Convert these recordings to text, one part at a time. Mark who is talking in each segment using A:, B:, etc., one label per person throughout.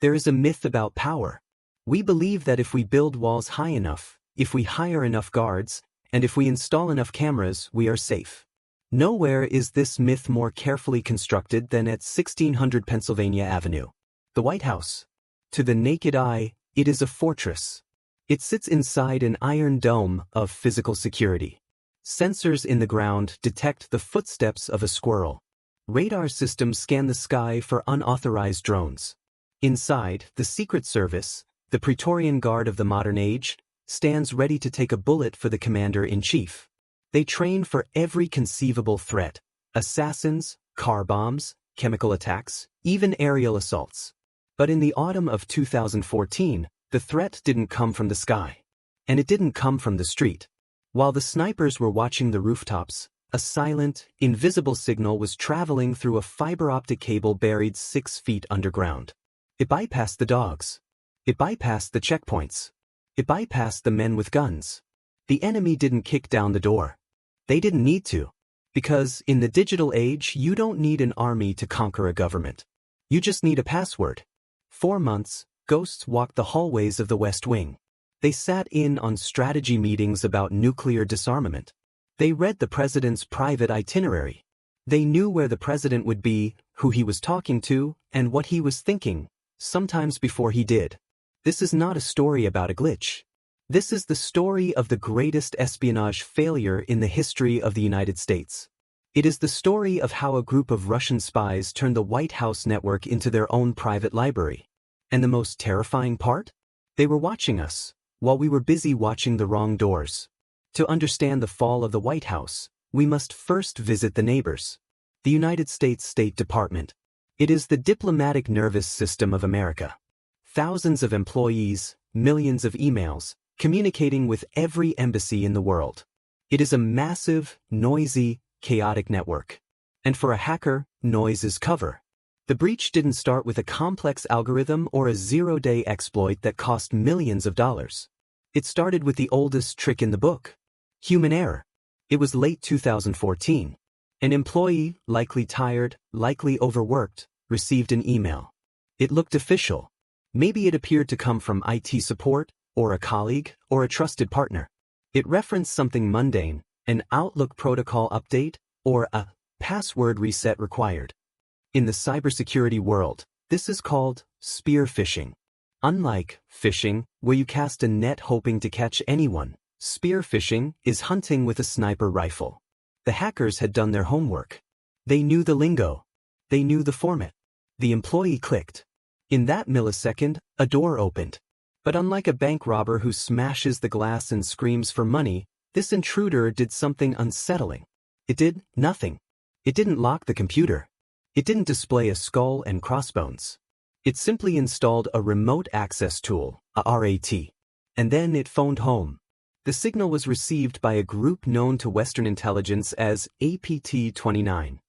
A: There is a myth about power. We believe that if we build walls high enough, if we hire enough guards, and if we install enough cameras, we are safe. Nowhere is this myth more carefully constructed than at 1600 Pennsylvania Avenue. The White House. To the naked eye, it is a fortress. It sits inside an iron dome of physical security. Sensors in the ground detect the footsteps of a squirrel. Radar systems scan the sky for unauthorized drones. Inside, the Secret Service, the Praetorian Guard of the modern age, stands ready to take a bullet for the commander-in-chief. They train for every conceivable threat: assassins, car bombs, chemical attacks, even aerial assaults. But in the autumn of 2014, the threat didn't come from the sky. And it didn't come from the street. While the snipers were watching the rooftops, a silent, invisible signal was traveling through a fiber optic cable buried 6 feet underground. It bypassed the dogs. It bypassed the checkpoints. It bypassed the men with guns. The enemy didn't kick down the door. They didn't need to. Because in the digital age, you don't need an army to conquer a government. You just need a password. 4 months, ghosts walked the hallways of the West Wing. They sat in on strategy meetings about nuclear disarmament. They read the president's private itinerary. They knew where the president would be, who he was talking to, and what he was thinking, sometimes before he did. This is not a story about a glitch. This is the story of the greatest espionage failure in the history of the United States. It is the story of how a group of Russian spies turned the White House network into their own private library. And the most terrifying part? They were watching us, while we were busy watching the wrong doors. To understand the fall of the White House, we must first visit the neighbors. The United States State Department. It is the diplomatic nervous system of America. Thousands of employees, millions of emails, communicating with every embassy in the world. It is a massive, noisy, chaotic network. And for a hacker, noise is cover. The breach didn't start with a complex algorithm or a zero-day exploit that cost millions of dollars. It started with the oldest trick in the book: human error. It was late 2014. An employee, likely tired, likely overworked, received an email. It looked official. Maybe it appeared to come from IT support, or a colleague, or a trusted partner. It referenced something mundane, an Outlook protocol update, or a password reset required. In the cybersecurity world, this is called spear phishing. Unlike phishing, where you cast a net hoping to catch anyone, spear phishing is hunting with a sniper rifle. The hackers had done their homework. They knew the lingo. They knew the format. The employee clicked. In that millisecond, a door opened. But unlike a bank robber who smashes the glass and screams for money, this intruder did something unsettling. It did nothing. It didn't lock the computer. It didn't display a skull and crossbones. It simply installed a remote access tool, a RAT. And then it phoned home. The signal was received by a group known to Western intelligence as APT-29.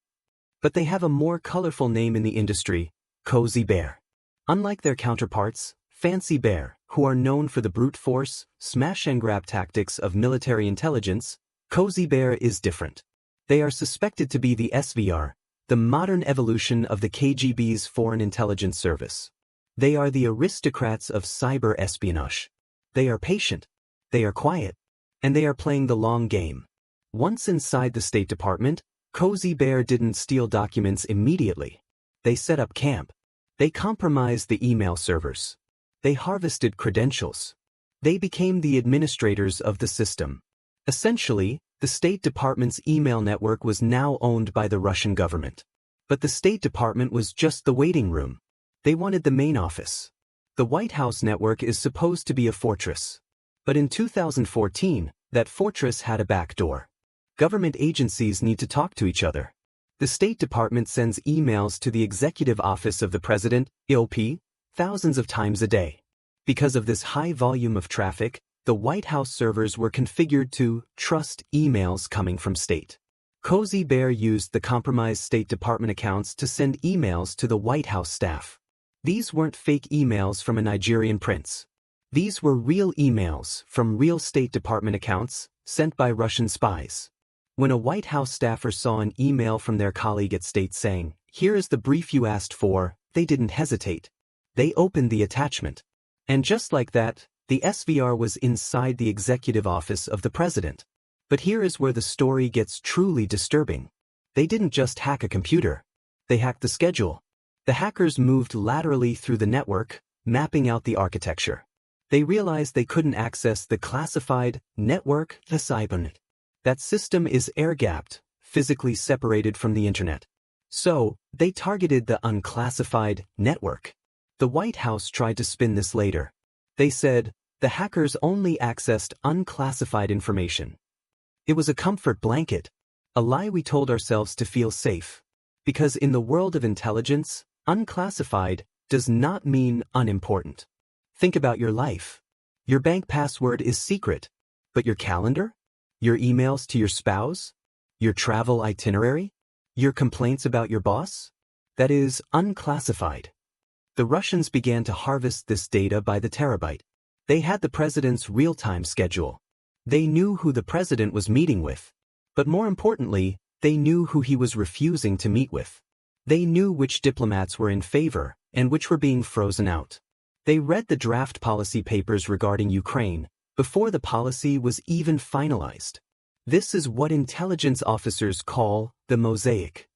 A: But they have a more colorful name in the industry: Cozy Bear. Unlike their counterparts, Fancy Bear, who are known for the brute force, smash-and-grab tactics of military intelligence, Cozy Bear is different. They are suspected to be the SVR, the modern evolution of the KGB's Foreign Intelligence Service. They are the aristocrats of cyber espionage. They are patient, they are quiet, and they are playing the long game. Once inside the State Department, Cozy Bear didn't steal documents immediately. They set up camp. They compromised the email servers. They harvested credentials. They became the administrators of the system. Essentially, the State Department's email network was now owned by the Russian government. But the State Department was just the waiting room. They wanted the main office. The White House network is supposed to be a fortress. But in 2014, that fortress had a back door. Government agencies need to talk to each other. The State Department sends emails to the Executive Office of the President, EOP, thousands of times a day. Because of this high volume of traffic, the White House servers were configured to trust emails coming from state. Cozy Bear used the compromised State Department accounts to send emails to the White House staff. These weren't fake emails from a Nigerian prince. These were real emails from real State Department accounts sent by Russian spies. When a White House staffer saw an email from their colleague at state saying, "Here is the brief you asked for," they didn't hesitate. They opened the attachment. And just like that, the SVR was inside the executive office of the president. But here is where the story gets truly disturbing. They didn't just hack a computer. They hacked the schedule. The hackers moved laterally through the network, mapping out the architecture. They realized they couldn't access the classified network, the Cybernet. That system is air-gapped, physically separated from the internet. So, they targeted the unclassified network. The White House tried to spin this later. They said, the hackers only accessed unclassified information. It was a comfort blanket, a lie we told ourselves to feel safe. Because in the world of intelligence, unclassified does not mean unimportant. Think about your life. Your bank password is secret, but your calendar? Your emails to your spouse? Your travel itinerary? Your complaints about your boss? That is unclassified. The Russians began to harvest this data by the terabyte. They had the president's real-time schedule. They knew who the president was meeting with. But more importantly, they knew who he was refusing to meet with. They knew which diplomats were in favor and which were being frozen out. They read the draft policy papers regarding Ukraine before the policy was even finalized. This is what intelligence officers call the mosaic.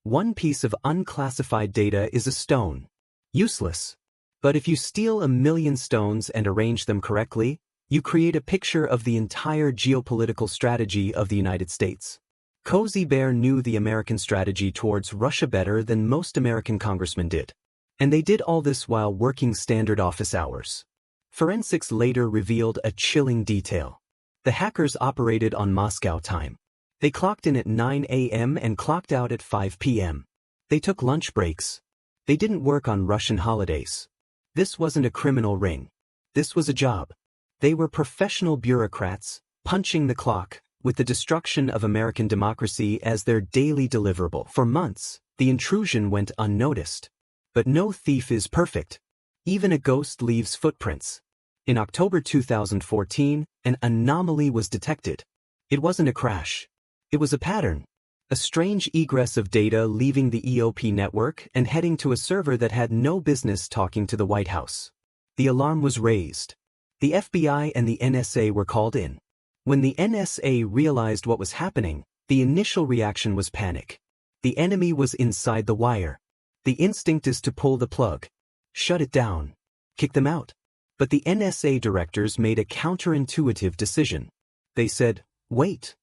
A: One piece of unclassified data is a stone. Useless. But if you steal 1,000,000 stones and arrange them correctly, you create a picture of the entire geopolitical strategy of the United States. Cozy Bear knew the American strategy towards Russia better than most American congressmen did. And they did all this while working standard office hours. Forensics later revealed a chilling detail. The hackers operated on Moscow time. They clocked in at 9 a.m. and clocked out at 5 p.m. They took lunch breaks. They didn't work on Russian holidays. This wasn't a criminal ring. This was a job. They were professional bureaucrats, punching the clock, with the destruction of American democracy as their daily deliverable. For months, the intrusion went unnoticed. But no thief is perfect. Even a ghost leaves footprints. In October 2014, an anomaly was detected. It wasn't a crash. It was a pattern. A strange egress of data leaving the EOP network and heading to a server that had no business talking to the White House. The alarm was raised. The FBI and the NSA were called in. When the NSA realized what was happening, the initial reaction was panic. The enemy was inside the wire. The instinct is to pull the plug. Shut it down. Kick them out. But the NSA directors made a counterintuitive decision. They said, wait.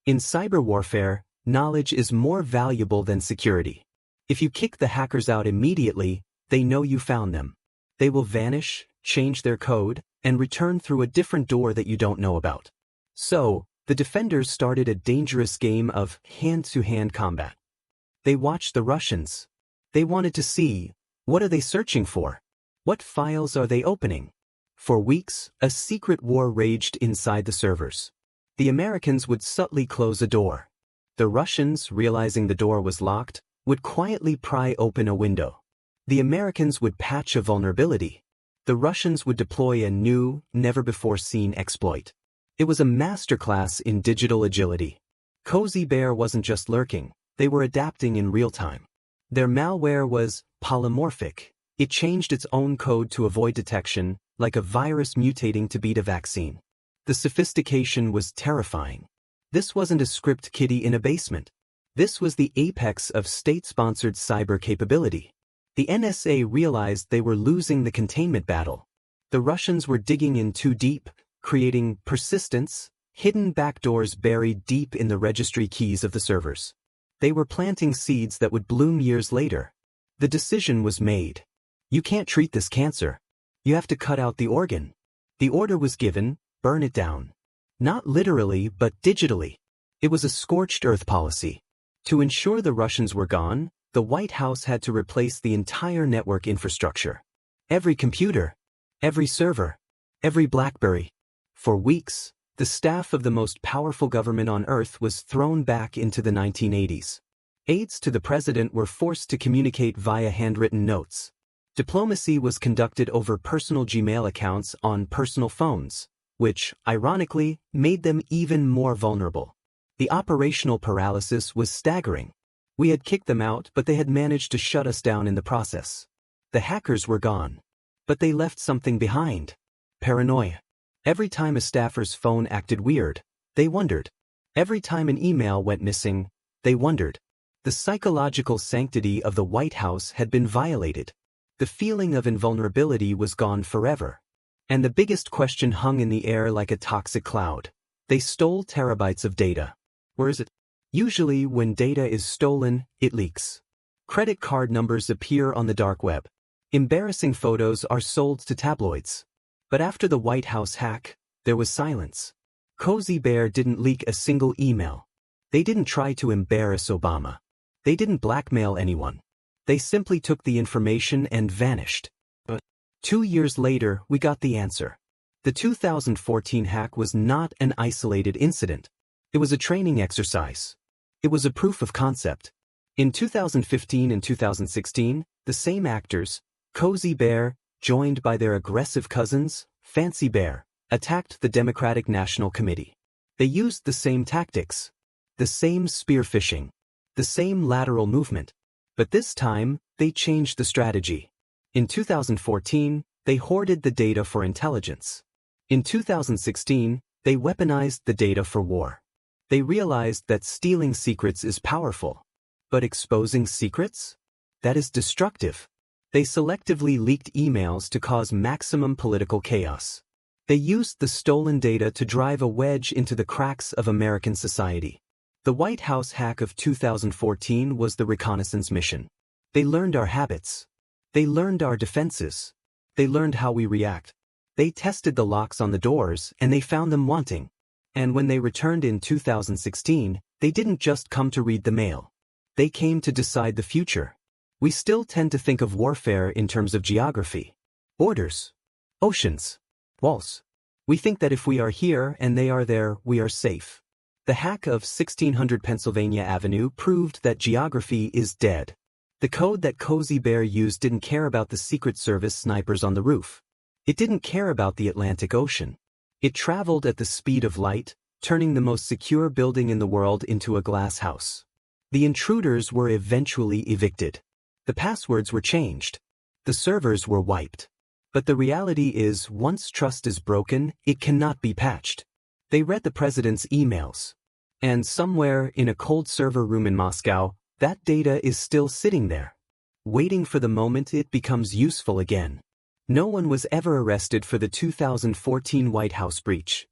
A: In cyber warfare, knowledge is more valuable than security. If you kick the hackers out immediately, they know you found them. They will vanish, change their code, and return through a different door that you don't know about. So, the defenders started a dangerous game of hand-to-hand combat. They watched the Russians. They wanted to see, what are they searching for? What files are they opening? For weeks, a secret war raged inside the servers. The Americans would subtly close a door. The Russians, realizing the door was locked, would quietly pry open a window. The Americans would patch a vulnerability. The Russians would deploy a new, never-before-seen exploit. It was a masterclass in digital agility. Cozy Bear wasn't just lurking, they were adapting in real time. Their malware was polymorphic. It changed its own code to avoid detection, like a virus mutating to beat a vaccine. The sophistication was terrifying. This wasn't a script kiddie in a basement. This was the apex of state-sponsored cyber capability. The NSA realized they were losing the containment battle. The Russians were digging in too deep, creating persistence, hidden backdoors buried deep in the registry keys of the servers. They were planting seeds that would bloom years later. The decision was made. You can't treat this cancer. You have to cut out the organ. The order was given, burn it down. Not literally, but digitally. It was a scorched earth policy. To ensure the Russians were gone, the White House had to replace the entire network infrastructure. Every computer, every server, every BlackBerry. For weeks, the staff of the most powerful government on earth was thrown back into the 1980s. Aides to the president were forced to communicate via handwritten notes. Diplomacy was conducted over personal Gmail accounts on personal phones, which, ironically, made them even more vulnerable. The operational paralysis was staggering. We had kicked them out, but they had managed to shut us down in the process. The hackers were gone. But they left something behind. Paranoia. Every time a staffer's phone acted weird, they wondered. Every time an email went missing, they wondered. The psychological sanctity of the White House had been violated. The feeling of invulnerability was gone forever. And the biggest question hung in the air like a toxic cloud. They stole terabytes of data. Where is it? Usually, when data is stolen, it leaks. Credit card numbers appear on the dark web. Embarrassing photos are sold to tabloids. But after the White House hack, there was silence. Cozy Bear didn't leak a single email. They didn't try to embarrass Obama. They didn't blackmail anyone. They simply took the information and vanished. But 2 years later, we got the answer. The 2014 hack was not an isolated incident. It was a training exercise. It was a proof of concept. In 2015 and 2016, the same actors, Cozy Bear, joined by their aggressive cousins, Fancy Bear, attacked the Democratic National Committee. They used the same tactics, the same spear phishing, the same lateral movement. But this time, they changed the strategy. In 2014, they hoarded the data for intelligence. In 2016, they weaponized the data for war. They realized that stealing secrets is powerful. But exposing secrets? That is destructive. They selectively leaked emails to cause maximum political chaos. They used the stolen data to drive a wedge into the cracks of American society. The White House hack of 2014 was the reconnaissance mission. They learned our habits. They learned our defenses. They learned how we react. They tested the locks on the doors and they found them wanting. And when they returned in 2016, they didn't just come to read the mail. They came to decide the future. We still tend to think of warfare in terms of geography. Borders. Oceans. Walls. We think that if we are here and they are there, we are safe. The hack of 1600 Pennsylvania Avenue proved that geography is dead. The code that Cozy Bear used didn't care about the Secret Service snipers on the roof. It didn't care about the Atlantic Ocean. It traveled at the speed of light, turning the most secure building in the world into a glass house. The intruders were eventually evicted. The passwords were changed. The servers were wiped. But the reality is, once trust is broken, it cannot be patched. They read the president's emails. And somewhere in a cold server room in Moscow, that data is still sitting there, waiting for the moment it becomes useful again. No one was ever arrested for the 2014 White House breach.